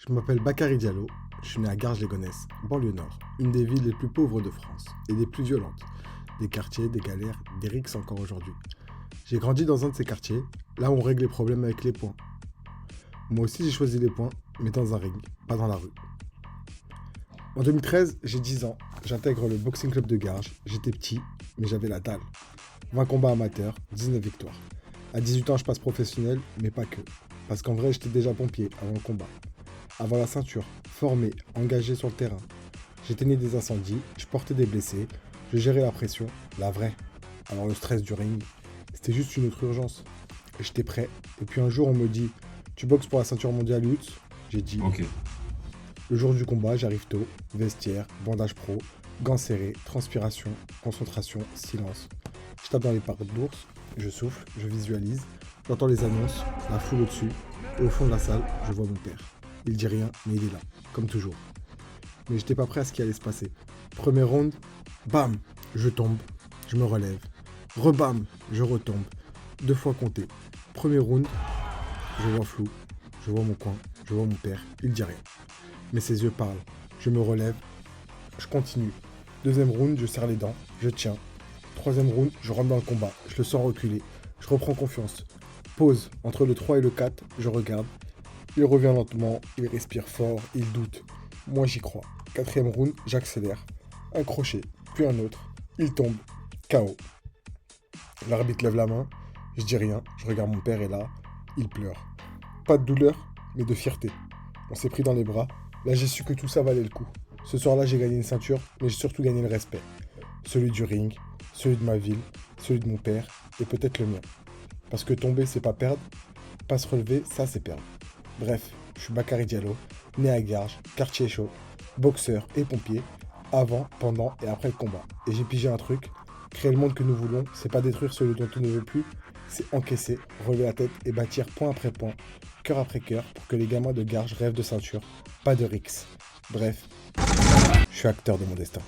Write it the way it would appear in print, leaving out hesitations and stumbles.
Je m'appelle Bakary Diallo, je suis né à Garges-les-Gonesse, banlieue nord, une des villes les plus pauvres de France et des plus violentes. Des quartiers, des galères, des rixes encore aujourd'hui. J'ai grandi dans un de ces quartiers, là où on règle les problèmes avec les points. Moi aussi j'ai choisi les points, mais dans un ring, pas dans la rue. En 2013, j'ai 10 ans, j'intègre le boxing club de Garges, j'étais petit, mais j'avais la dalle. 20 combats amateurs, 19 victoires. À 18 ans, je passe professionnel, mais pas que. Parce qu'en vrai, j'étais déjà pompier avant le combat. Avant la ceinture, formé, engagé sur le terrain. J'éteignais des incendies, je portais des blessés, je gérais la pression, la vraie. Alors le stress du ring, c'était juste une autre urgence. Et j'étais prêt. Et puis un jour, on me dit, tu boxes pour la ceinture mondiale lutte? J'ai dit oui. Ok. Le jour du combat, j'arrive tôt, vestiaire, bandage pro, gants serrés, transpiration, concentration, silence. Je tape dans les pattes d'ours, je souffle, je visualise, j'entends les annonces, la foule au-dessus, et au fond de la salle, je vois mon père. Il dit rien, mais il est là, comme toujours. Mais j'étais pas prêt à ce qui allait se passer. Premier round, bam, je tombe, je me relève. Rebam, je retombe. 2 fois compté. Premier round, je vois flou, je vois mon coin, je vois mon père, il dit rien. Mais ses yeux parlent. Je me relève, je continue. Deuxième round, je serre les dents, je tiens. Troisième round, je rentre dans le combat, je le sens reculer, je reprends confiance. Pause, entre le 3 et le 4, je regarde. Il revient lentement, il respire fort, il doute. Moi j'y crois. Quatrième round, j'accélère. Un crochet, puis un autre. Il tombe. KO. L'arbitre lève la main, je dis rien, je regarde mon père et là, il pleure. Pas de douleur, mais de fierté. On s'est pris dans les bras, là j'ai su que tout ça valait le coup. Ce soir-là j'ai gagné une ceinture, mais j'ai surtout gagné le respect. Celui du ring, celui de ma ville, celui de mon père, et peut-être le mien. Parce que tomber c'est pas perdre, pas se relever, ça c'est perdre. Bref, je suis Bakary Diallo, né à Garges, quartier chaud, boxeur et pompier, avant, pendant et après le combat. Et j'ai pigé un truc, créer le monde que nous voulons, c'est pas détruire celui dont on ne veut plus, c'est encaisser, relever la tête et bâtir point après point, cœur après cœur, pour que les gamins de Garges rêvent de ceinture, pas de rix. Bref, je suis acteur de mon destin.